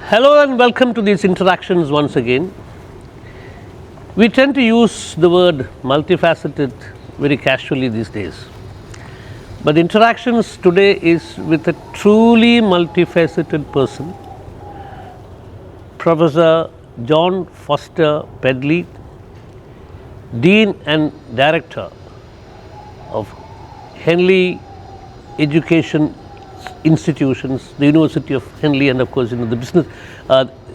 Hello and welcome to these interactions once again. We tend to use the word multifaceted very casually these days. But the interactions today is with a truly multifaceted person, Professor Jon Foster Pedley, Dean and Director of Henley Education Institutions, the University of Henley, and of course the business,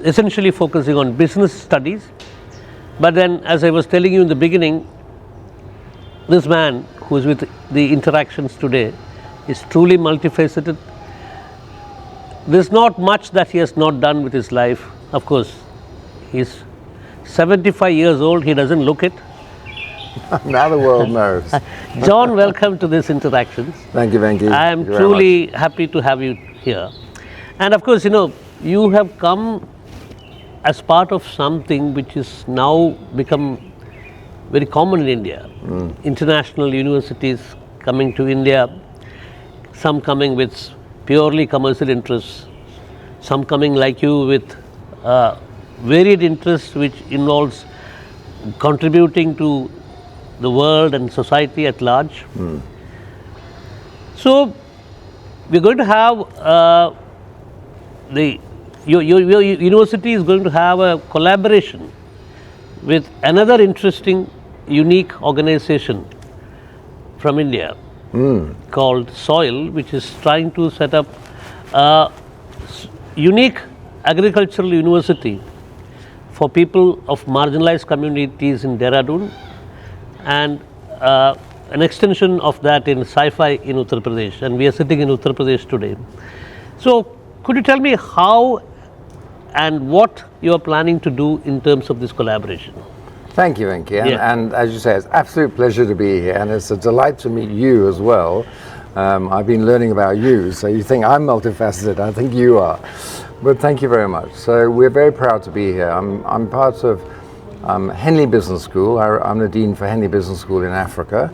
essentially focusing on business studies. But then, as I was telling you in the beginning, this man who is with the interactions today is truly multifaceted. There's not much that he has not done with his life. Of course, he's 75 years old, he doesn't look it. Now the world knows. John, welcome to this interactions. Thank you, Venki. I am truly happy to have you here. And of course, you have come as part of something which is now become very common in India. International universities coming to India, some coming with purely commercial interests, some coming like you with varied interests which involves contributing to the world and society at large. So we're going to have your university is going to have a collaboration with another interesting, unique organization from India called SOIL, which is trying to set up a unique agricultural university for people of marginalized communities in Dehradun, and an extension of that in Sci-Fi in Uttar Pradesh, and we are sitting in Uttar Pradesh today. So could you tell me how and what you are planning to do in terms of this collaboration? Thank you, Venki. And as you say, it's an absolute pleasure to be here, and it's a delight to meet you as well. I've been learning about you, so you think I'm multifaceted, I think you are. But thank you very much. So we're very proud to be here. I'm part of Henley Business School. I'm the Dean for Henley Business School in Africa,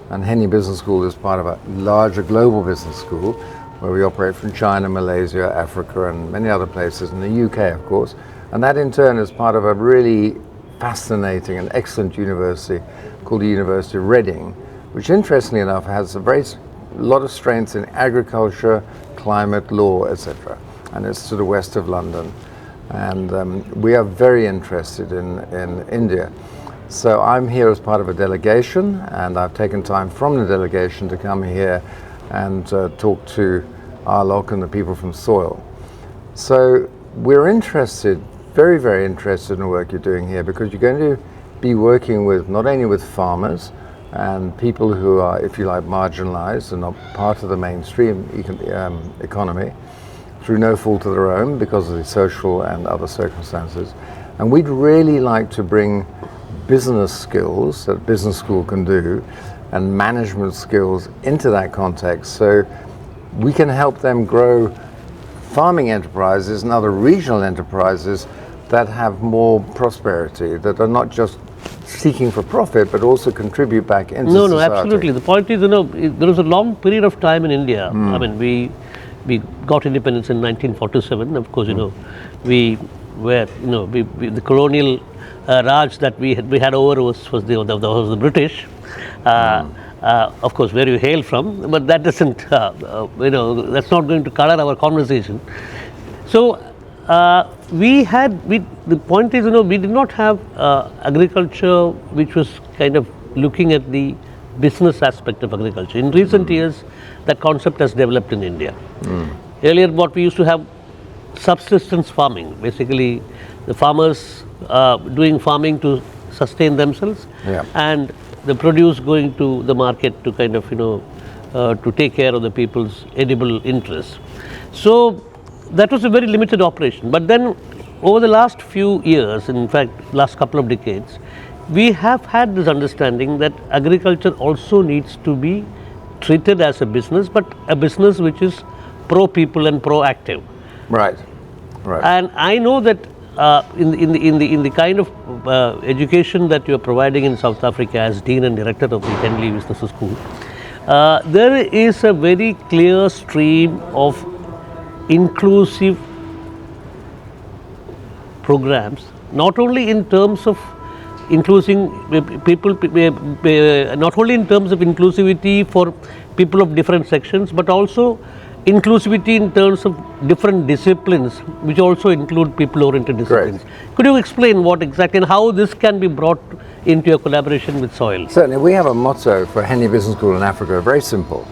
and Henley Business School is part of a larger global business school where we operate from China, Malaysia, Africa, and many other places, in the UK, of course. And that in turn is part of a really fascinating and excellent university called the University of Reading, which interestingly enough has a lot of strengths in agriculture, climate, law, etc. And it's to the west of London. And we are very interested in India. So I'm here as part of a delegation, and I've taken time from the delegation to come here and talk to Arlok and the people from SOIL. So we're interested, very, very interested in the work you're doing here, because you're going to be working with not only with farmers and people who are, if you like, marginalized and not part of the mainstream economy, through no fault of their own because of the social and other circumstances. And we'd really like to bring business skills that business school can do and management skills into that context, so we can help them grow farming enterprises and other regional enterprises that have more prosperity, that are not just seeking for profit but also contribute back into society. No, absolutely. The point is, there was a long period of time in India. I mean, we got independence in 1947. Of course, we were, the colonial Raj that we had over was the British. Of course, where you hail from, but that doesn't, that's not going to color our conversation. So the point is, we did not have agriculture which was kind of looking at the business aspect of agriculture. In recent years, that concept has developed in India. Earlier, what we used to have, subsistence farming, basically the farmers doing farming to sustain themselves, and the produce going to the market to kind of, to take care of the people's edible interests. So that was a very limited operation. But then over the last few years, in fact, last couple of decades, we have had this understanding that agriculture also needs to be treated as a business, but a business which is pro-people and proactive. Right. And I know that in the kind of education that you are providing in South Africa as Dean and Director of the Henley Business School, there is a very clear stream of inclusive programs, not only in terms of including people, not only in terms of inclusivity for people of different sections, but also inclusivity in terms of different disciplines, which also include people-oriented disciplines. Great. Could you explain what exactly and how this can be brought into your collaboration with SOIL? Certainly, we have a motto for Henley Business School in Africa, very simple.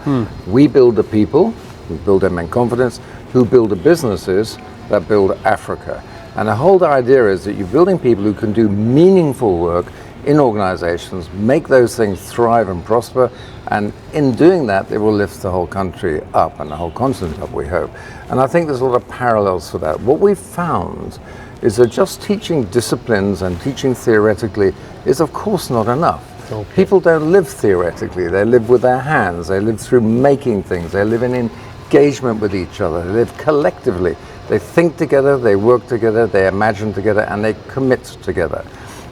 We build the people, who build them in confidence, who build the businesses that build Africa. And the whole idea is that you're building people who can do meaningful work in organizations, make those things thrive and prosper, and in doing that, they will lift the whole country up and the whole continent up, we hope. And I think there's a lot of parallels for that. What we've found is that just teaching disciplines and teaching theoretically is of course not enough. Okay. People don't live theoretically, they live with their hands, they live through making things, they live in engagement with each other, they live collectively. They think together, they work together, they imagine together, and they commit together.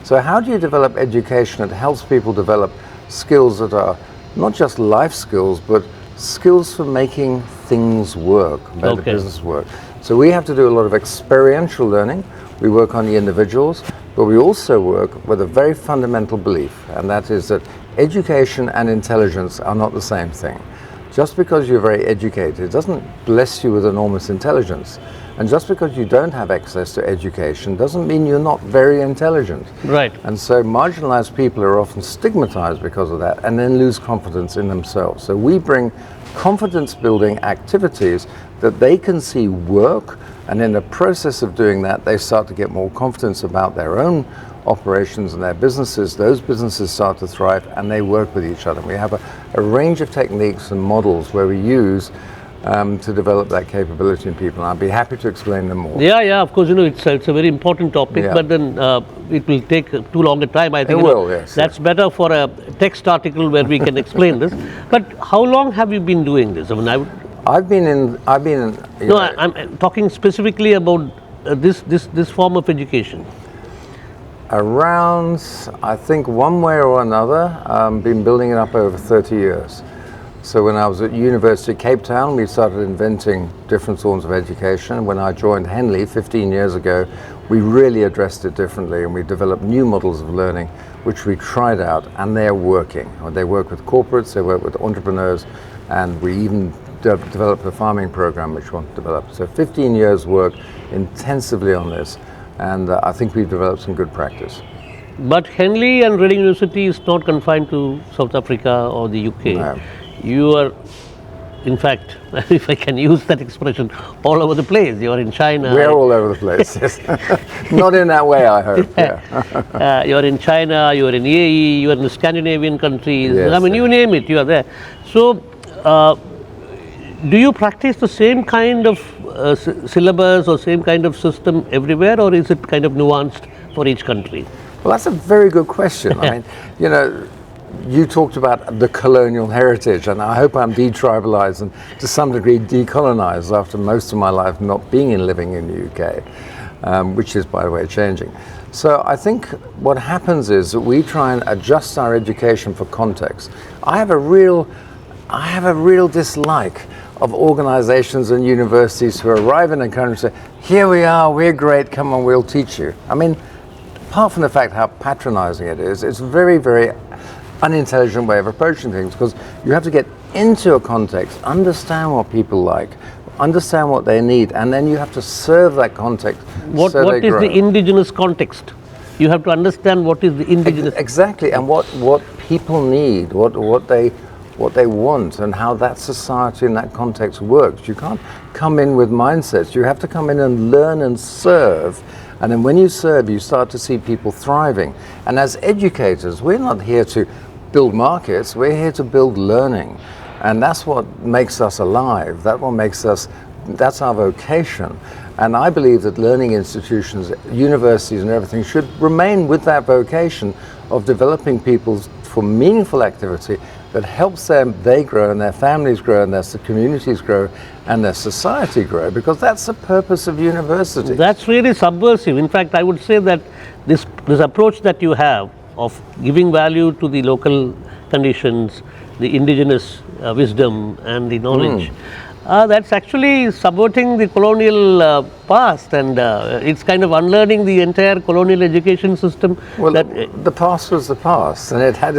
So how do you develop education that helps people develop skills that are not just life skills, but skills for making things work, better business work? So we have to do a lot of experiential learning. We work on the individuals, but we also work with a very fundamental belief, and that is that education and intelligence are not the same thing. Just because you're very educated doesn't bless you with enormous intelligence. And just because you don't have access to education doesn't mean you're not very intelligent. Right. And so marginalized people are often stigmatized because of that and then lose confidence in themselves. So we bring confidence building activities that they can see work, and in the process of doing that, they start to get more confidence about their own operations and their businesses. Those businesses start to thrive and they work with each other. We have a range of techniques and models where we use to develop that capability in people, and I'll be happy to explain them more. Yeah, of course, it's a very important topic, but then it will take too long a time. I think it will, yes. That's better for a text article where we can explain this. But how long have you been doing this? I mean, I've been in. No, I'm talking specifically about this form of education. Around, I think, one way or another, been building it up over 30 years. So when I was at University of Cape Town, we started inventing different forms of education. When I joined Henley 15 years ago, we really addressed it differently, and we developed new models of learning, which we tried out, and they're working. They work with corporates, they work with entrepreneurs, and we even developed a farming program which we want to develop. So 15 years work intensively on this, and I think we've developed some good practice. But Henley and Reading University is not confined to South Africa or the UK. No. You are, in fact, if I can use that expression, all over the place. You are in China. We're all over the place, yes. Not in that way, I hope. Yeah. You are in China, you are in UAE, you are in the Scandinavian countries. Yes, I mean, you name it, you are there. So, do you practice the same kind of syllabus or same kind of system everywhere, or is it kind of nuanced for each country? Well, that's a very good question. I mean, you know, you talked about the colonial heritage, and I hope I'm detribalized and to some degree decolonized after most of my life not being and living in the UK, which is, by the way, changing. So I think what happens is that we try and adjust our education for context. I have a real dislike of organizations and universities who arrive in a country and say, here we are, we're great, come on, we'll teach you. I mean, apart from the fact how patronizing it is, it's a very, very unintelligent way of approaching things, because you have to get into a context, understand what people like, understand what they need, and then you have to serve that context. What is the indigenous context? You have to understand what is the indigenous. Exactly, and what people need, what they want, and how that society in that context works. You can't come in with mindsets. You have to come in and learn and serve. And then when you serve, you start to see people thriving. And as educators, we're not here to build markets, we're here to build learning. And that's what makes us alive. That's our vocation. And I believe that learning institutions, universities and everything should remain with that vocation of developing people for meaningful activity that helps them, they grow and their families grow and their communities grow and their society grow, because that's the purpose of university. That's really subversive. In fact, I would say that this approach that you have of giving value to the local conditions, the indigenous wisdom and the knowledge, That's actually subverting the colonial past, and it's kind of unlearning the entire colonial education system. Well, the past was the past, and it had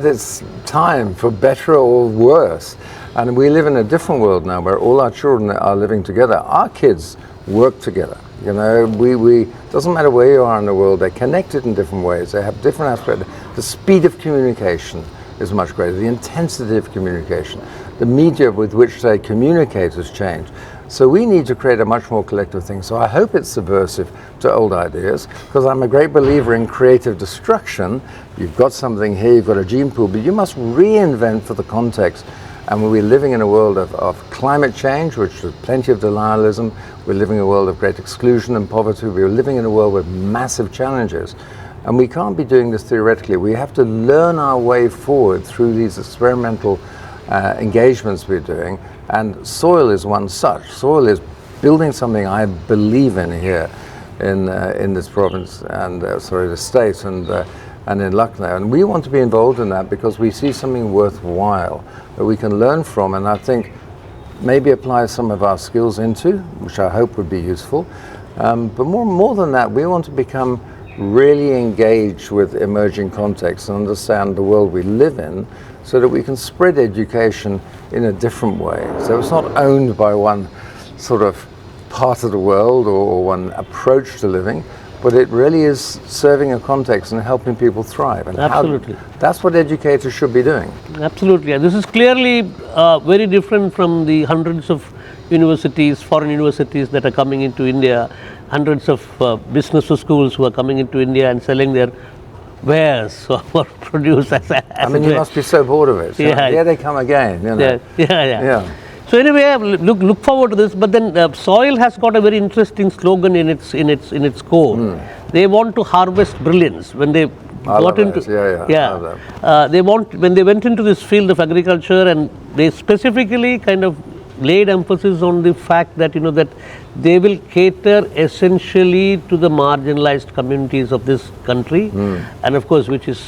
its time for better or worse. And we live in a different world now, where all our children are living together. Our kids work together. You know, we doesn't matter where you are in the world, they're connected in different ways. They have different aspects. The speed of communication is much greater. The intensity of communication, the media with which they communicate has changed. So we need to create a much more collective thing. So I hope it's subversive to old ideas, because I'm a great believer in creative destruction. You've got something here, you've got a gene pool, but you must reinvent for the context. And we're living in a world of climate change, which is plenty of denialism. We're living in a world of great exclusion and poverty. We're living in a world with massive challenges. And we can't be doing this theoretically. We have to learn our way forward through these experimental engagements we're doing. And soil is one such. Soil is building something I believe in here in this province, and the state, and in Lucknow. And we want to be involved in that because we see something worthwhile that we can learn from, and I think maybe apply some of our skills into, which I hope would be useful. But more than that, we want to become really engaged with emerging contexts and understand the world we live in, so that we can spread education in a different way. So it's not owned by one sort of part of the world or one approach to living, but it really is serving a context and helping people thrive. And absolutely. That's what educators should be doing. Absolutely. And this is clearly very different from the hundreds of universities, foreign universities that are coming into India, hundreds of business schools who are coming into India and selling their wares or produce as I mean, you must be so bored of it. So yeah. Here they come again. You know? Yeah. So anyway, look forward to this. But then soil has got a very interesting slogan in its core. They want to harvest brilliance. When they got into when they went into this field of agriculture, and they specifically kind of laid emphasis on the fact that that they will cater essentially to the marginalized communities of this country, and of course, which is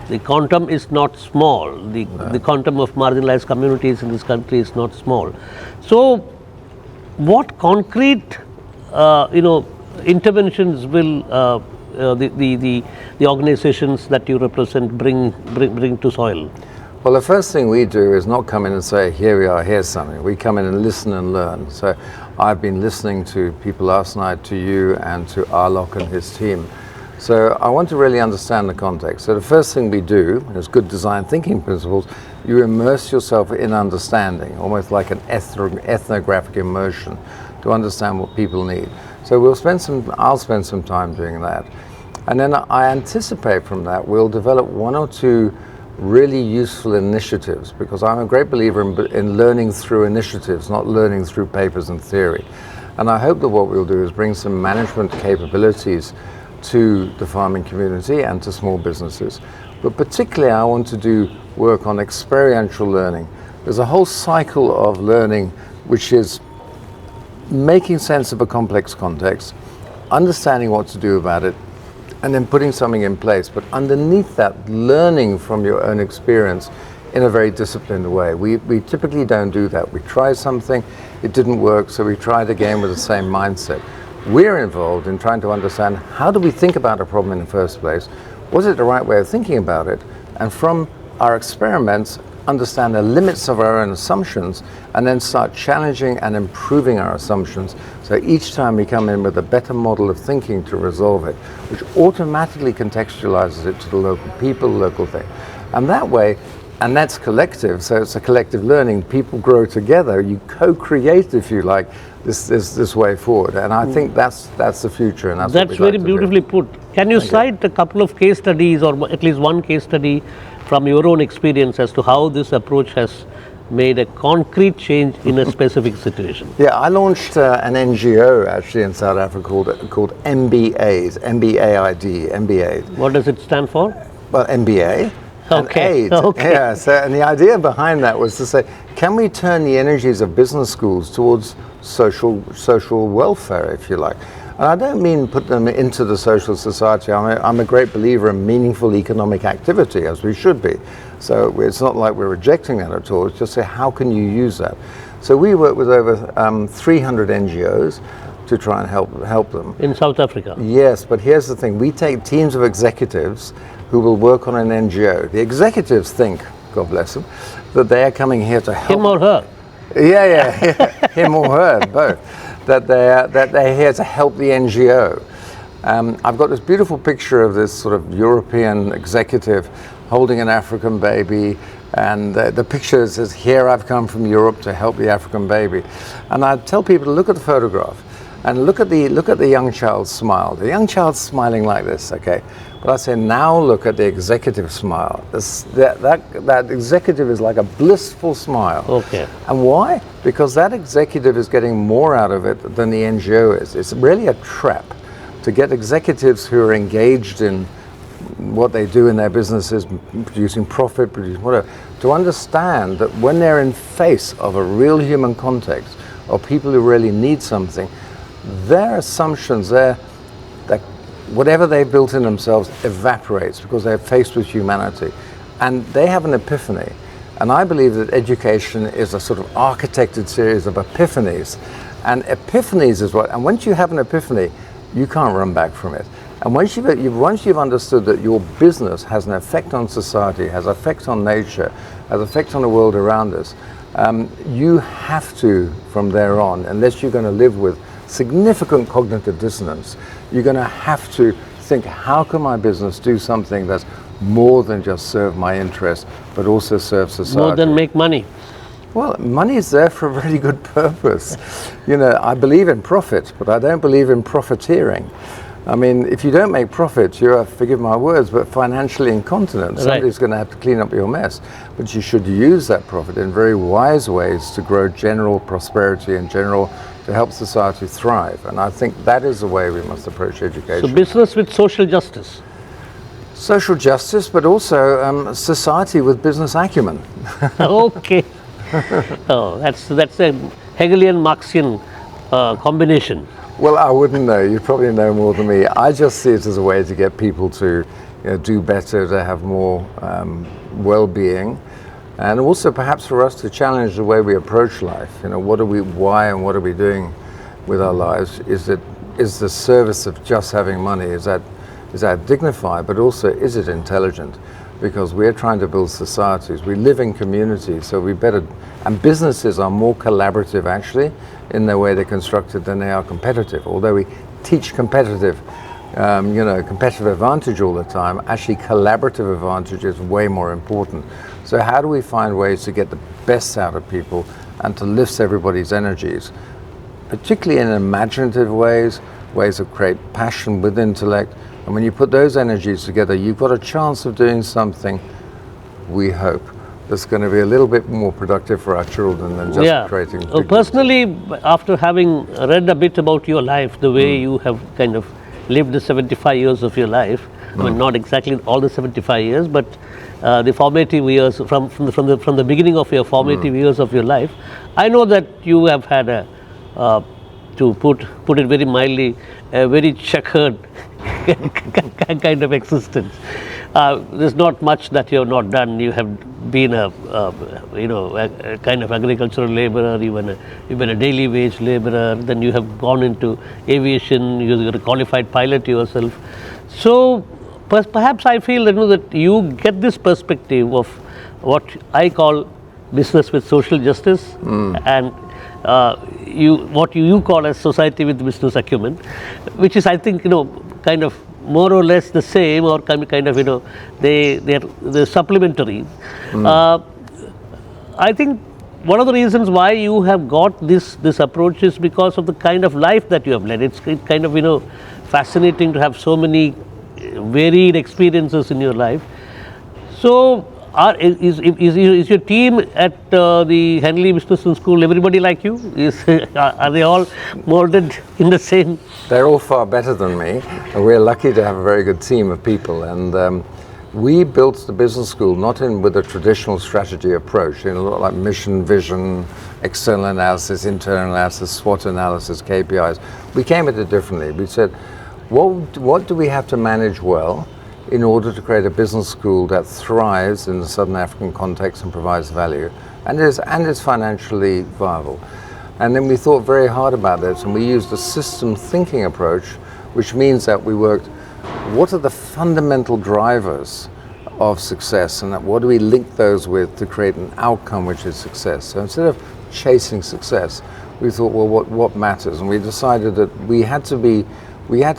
the quantum is not small. The quantum of marginalized communities in this country is not small. So, what concrete interventions will the organizations that you represent bring to soil? Well, the first thing we do is not come in and say, here we are, here's something. We come in and listen and learn. So I've been listening to people last night, to you and to Arlok and his team. So I want to really understand the context. So the first thing we do, as good design thinking principles, you immerse yourself in understanding, almost like an ethnographic immersion, to understand what people need. So I'll spend some time doing that. And then I anticipate from that we'll develop one or two really useful initiatives, because I'm a great believer in learning through initiatives, not learning through papers and theory. And I hope that what we'll do is bring some management capabilities to the farming community and to small businesses. But particularly I want to do work on experiential learning. There's a whole cycle of learning which is making sense of a complex context, understanding what to do about it, and then putting something in place. But underneath that, learning from your own experience in a very disciplined way. We typically don't do that. We try something, it didn't work, so we tried again with the same mindset. We're involved in trying to understand, how do we think about a problem in the first place? Was it the right way of thinking about it? And from our experiments, understand the limits of our own assumptions, and then start challenging and improving our assumptions. So each time we come in with a better model of thinking to resolve it, which automatically contextualizes it to the local people, local thing. And that way, and that's collective, so it's a collective learning. People grow together, you co-create, if you like, this way forward. And I think that's the future, and that's very beautifully put. Can you cite a couple of case studies, or at least one case study from your own experience as to how this approach has made a concrete change in a specific situation? Yeah, I launched an NGO actually in South Africa called MBAID, M-B-A-I-D, MBAID. What does it stand for? Well, MBA. Okay. And aid. Okay. Yeah, and the idea behind that was to say, can we turn the energies of business schools towards social welfare, if you like? And I don't mean put them into the social society. I'm a great believer in meaningful economic activity, as we should be. So it's not like we're rejecting that at all. It's just say, how can you use that? So we work with over 300 NGOs to try and help them. In South Africa? Yes, but here's the thing. We take teams of executives who will work on an NGO. The executives think, God bless them, that they are coming here to help. Him or her? Yeah, him or her, both. That they're here to help the NGO. I've got this beautiful picture of this sort of European executive holding an African baby, and the picture says, "Here I've come from Europe to help the African baby." And I tell people to look at the photograph and look at the young child's smile. The young child's smiling like this, okay? But I say, now look at the executive smile. That executive is like a blissful smile. Okay. And why? Because that executive is getting more out of it than the NGO is. It's really a trap to get executives who are engaged in what they do in their businesses, producing profit, producing whatever, to understand that when they're in face of a real human context, or people who really need something, their assumptions, that whatever they've built in themselves evaporates because they're faced with humanity. And they have an epiphany. And I believe that education is a sort of architected series of epiphanies. And epiphanies is what, and once you have an epiphany, you can't run back from it. And once you've understood that your business has an effect on society, has effect on nature, has effect on the world around us, you have to, from there on, unless you're going to live with significant cognitive dissonance, you're going to have to think, how can my business do something that's more than just serve my interests, but also serve society? More than make money. Well, money is there for a really good purpose. You know, I believe in profit, but I don't believe in profiteering. I mean, if you don't make profit, you're, forgive my words, but financially incontinent. Somebody's going to have to clean up your mess. But you should use that profit in very wise ways to grow general prosperity and to help society thrive. And I think that is the way we must approach education. So business with social justice. Social justice, but also society with business acumen. Okay. Oh, that's a Hegelian Marxian combination. Well, I wouldn't know. You probably know more than me. I just see it as a way to get people to do better, to have more well-being, and also perhaps for us to challenge the way we approach life. You know, why and what are we doing with our lives? Is the service of just having money, is that dignified, but also is it intelligent? Because we're trying to build societies. We live in communities, so and businesses are more collaborative actually in the way they're constructed than they are competitive. Although we teach competitive advantage all the time, actually collaborative advantage is way more important. So how do we find ways to get the best out of people and to lift everybody's energies, particularly in imaginative ways that create passion with intellect? And when you put those energies together, you've got a chance of doing something, we hope, that's going to be a little bit more productive for our children than just creating. Personally, after having read a bit about your life, the way you have kind of lived the 75 years of your life, I mean, not exactly all the 75 years, but the formative years, from the beginning of your formative years of your life, I know that you have had to put it very mildly, a very checkered kind of existence. There's not much that you have not done. You have been a kind of agricultural laborer, you've been a daily wage laborer, then you have gone into aviation, you're a qualified pilot yourself. So perhaps I feel that you get this perspective of what I call business with social justice, and what you call as society with business acumen, which is, I think, kind of more or less the same, or kind of they're supplementary. I think one of the reasons why you have got this approach is because of the kind of life that you have led. It's kind of fascinating to have so many varied experiences in your life. So is your team at the Henley Merson School, everybody like you? Are they all molded in the same? They're all far better than me. We're lucky to have a very good team of people, and we built the business school not with a traditional strategy approach, like mission, vision, external analysis, internal analysis, SWOT analysis, KPIs. We came at it differently. We said, what do we have to manage well in order to create a business school that thrives in the Southern African context and provides value? and is financially viable. And then we thought very hard about this, and we used a system thinking approach, which means that we worked, what are the fundamental drivers of success, and what do we link those with to create an outcome which is success? So instead of chasing success, we thought, well, what matters? And we decided that we had to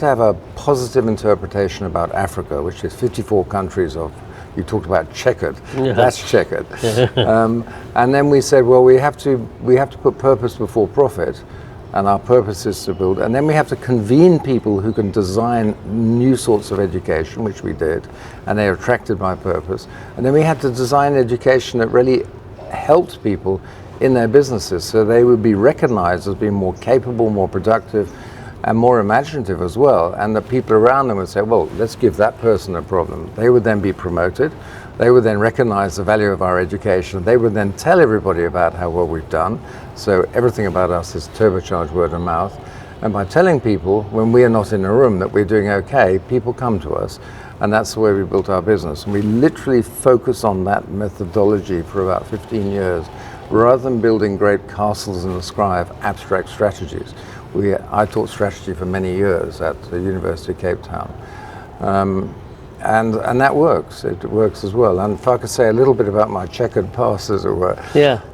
have a positive interpretation about Africa, which is 54 countries of, you talked about checkered, that's checkered. And then we said, well, we have to put purpose before profit, and our purpose is to build, and then we have to convene people who can design new sorts of education, which we did, and they're attracted by purpose. And then we had to design education that really helped people in their businesses, so they would be recognized as being more capable, more productive, and more imaginative as well. And the people around them would say, well, let's give that person a problem. They would then be promoted. They would then recognize the value of our education. They would then tell everybody about how well we've done. So everything about us is turbocharged word of mouth. And by telling people, when we are not in a room, that we're doing okay, people come to us. And that's the way we built our business. And we literally focus on that methodology for about 15 years, rather than building great castles in the sky of abstract strategies. I taught strategy for many years at the University of Cape Town. And that works. It works as well. And if I could say a little bit about my checkered past, as it were,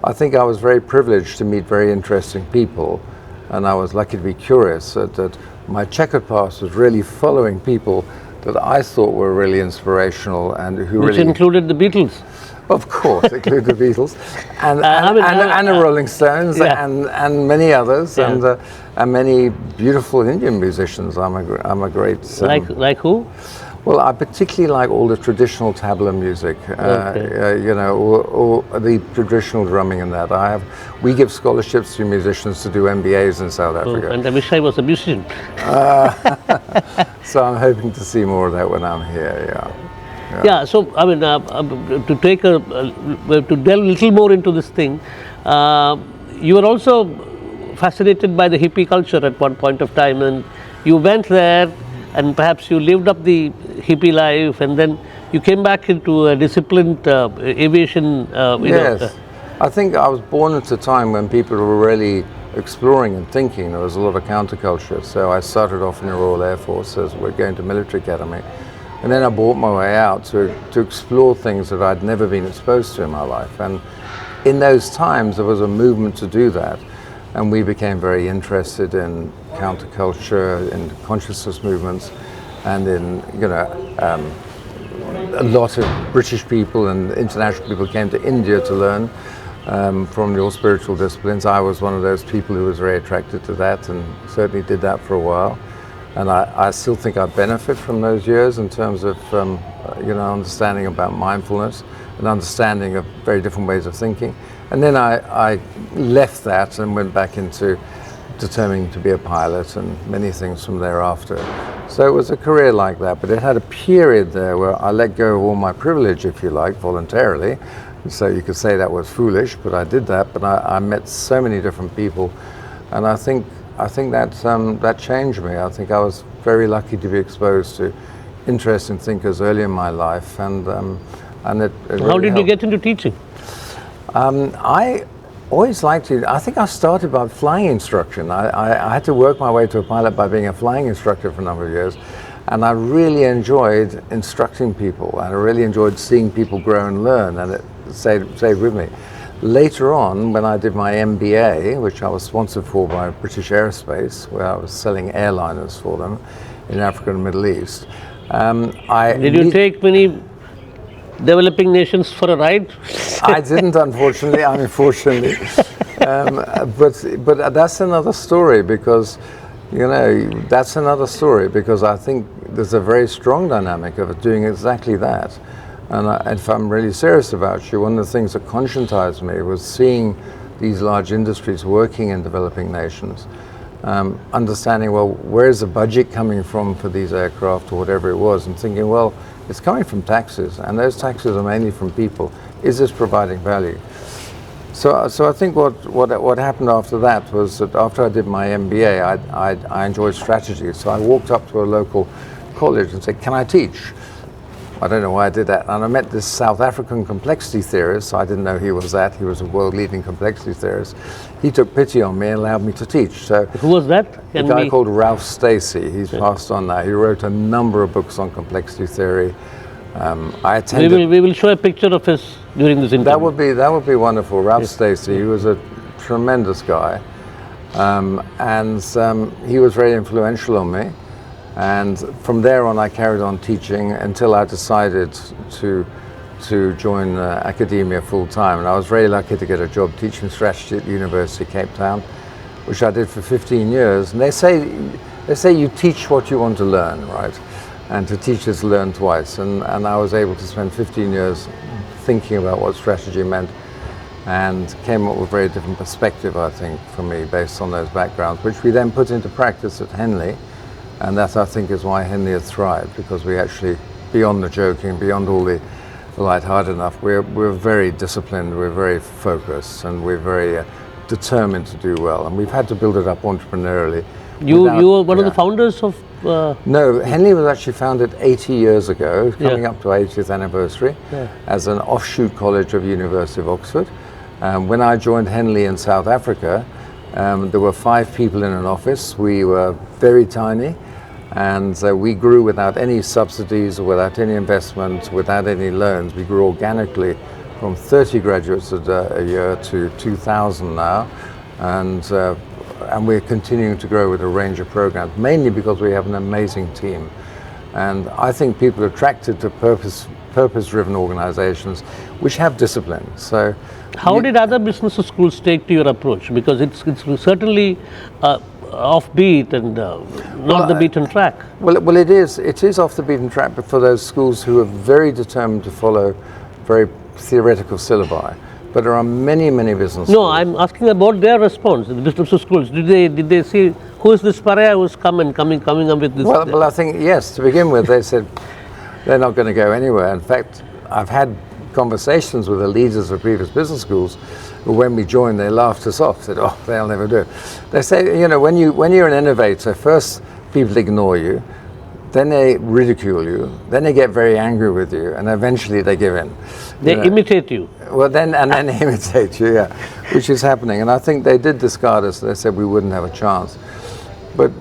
I think I was very privileged to meet very interesting people, and I was lucky to be curious that my checkered past was really following people that I thought were really inspirational and who Which included the Beatles. Of course, include the Beatles, and the Rolling Stones, and many others, and many beautiful Indian musicians. I'm a great like who? Well, I particularly like all the traditional tabla music, you know, or the traditional drumming and that. We give scholarships to musicians to do MBAs in South Africa. And I wish I was a musician. So I'm hoping to see more of that when I'm here. Yeah, so I mean, to delve a little more into this thing, you were also fascinated by the hippie culture at one point of time, and you went there, and perhaps you lived up the hippie life, and then you came back into a disciplined aviation. Yes, I think I was born at a time when people were really exploring and thinking. There was a lot of counterculture, so I started off in the Royal Air Force as we're going to military academy. And then I bought my way out to explore things that I'd never been exposed to in my life. And in those times, there was a movement to do that. And we became very interested in counterculture, in consciousness movements, and in, you know, a lot of British people and international people came to India to learn from your spiritual disciplines. I was one of those people who was very attracted to that, and certainly did that for a while. And I still think I benefit from those years in terms of, you know, understanding about mindfulness and understanding of very different ways of thinking. And then I left that and went back into determining to be a pilot and many things from thereafter. So it was a career like that, but it had a period there where I let go of all my privilege, if you like, voluntarily. So you could say that was foolish, but I did that. But I met so many different people, and I think that changed me. I think I was very lucky to be exposed to interesting thinkers early in my life, and it really How did helped. you get into teaching? I always liked to. I think I started by flying instruction. I had to work my way to a pilot by being a flying instructor for a number of years, and I really enjoyed instructing people. And I really enjoyed seeing people grow and learn, and it stayed with me. Later on, when I did my MBA, which I was sponsored for by British Aerospace, where I was selling airliners for them in Africa and the Middle East, Did you take many developing nations for a ride? I didn't, unfortunately. Unfortunately, but that's another story, because, you know, that's another story, because I think there's a very strong dynamic of doing exactly that. And if I'm really serious about you, one of the things that conscientized me was seeing these large industries working in developing nations, understanding, well, where's the budget coming from for these aircraft or whatever it was, and thinking, well, it's coming from taxes, and those taxes are mainly from people. Is this providing value? So I think what happened after that was that after I did my MBA, I enjoyed strategy. So I walked up to a local college and said, can I teach? I don't know why I did that. And I met this South African complexity theorist. I didn't know he was that. He was a world-leading complexity theorist. He took pity on me and allowed me to teach. So who was that? A guy called Ralph Stacey. He's passed on now. He wrote a number of books on complexity theory. I attended. We will show a picture of his during this interview. That would be wonderful. Ralph Stacey. He was a tremendous guy, and he was very influential on me. And from there on, I carried on teaching until I decided to join academia full time. And I was very lucky to get a job teaching strategy at the University of Cape Town, which I did for 15 years. And they say you teach what you want to learn, right? And to teach is learn twice. And I was able to spend 15 years thinking about what strategy meant, and came up with a very different perspective, I think, for me, based on those backgrounds, which we then put into practice at Henley. And that, I think, is why Henley has thrived, because we actually, beyond the joking, beyond all the light-hearted enough, we're very disciplined, we're very focused, and we're very determined to do well. And we've had to build it up entrepreneurially. You were one of the founders of... No, Henley was actually founded 80 years ago, coming up to our 80th anniversary, as an offshoot college of University of Oxford. When I joined Henley in South Africa, there were 5 people in an office. We were very tiny, and we grew without any subsidies, without any investment, without any loans. We grew organically from 30 graduates a year to 2,000 now, and we're continuing to grow with a range of programs, mainly because we have an amazing team. And I think people are attracted to purpose-driven organizations which have discipline. So, how did other business schools take to your approach? Because it's certainly offbeat and not the beaten track. Well, it is off the beaten track, but for those schools who are very determined to follow very theoretical syllabi. But there are many business schools. No, I'm asking about their response. The business schools, did they see who is this pariah who's coming up with this? Well, I think yes. To begin with, they said they're not going to go anywhere. In fact, I've had conversations with the leaders of previous business schools who, when we joined, they laughed us off, said, oh, they'll never do it. They say, you know, when you're an innovator, first people ignore you, then they ridicule you, then they get very angry with you, and eventually they give in. They imitate you. Well, then they imitate you, yeah, which is happening. And I think they did discard us. They said we wouldn't have a chance. But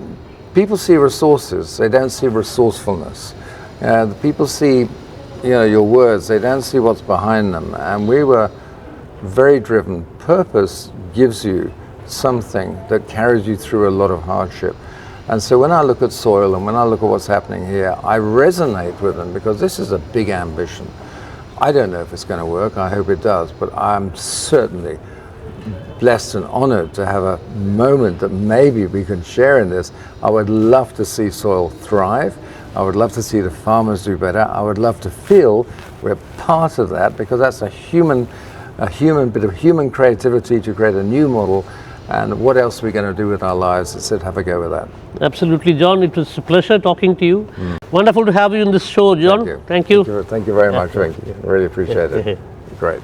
people see resources, they don't see resourcefulness. The people see, you know, your words, they don't see what's behind them. And we were very driven. Purpose gives you something that carries you through a lot of hardship. And so when I look at soil and when I look at what's happening here, I resonate with them, because this is a big ambition. I don't know if it's going to work, I hope it does, but I'm certainly blessed and honored to have a moment that maybe we can share in this. I would love to see soil thrive. I would love to see the farmers do better. I would love to feel we're part of that, because that's a bit of human creativity to create a new model. And what else are we going to do with our lives? I said, have a go with that. Absolutely, John. It was a pleasure talking to you. Wonderful to have you in this show, John. Thank you very much, Venki. Really appreciate it. Great.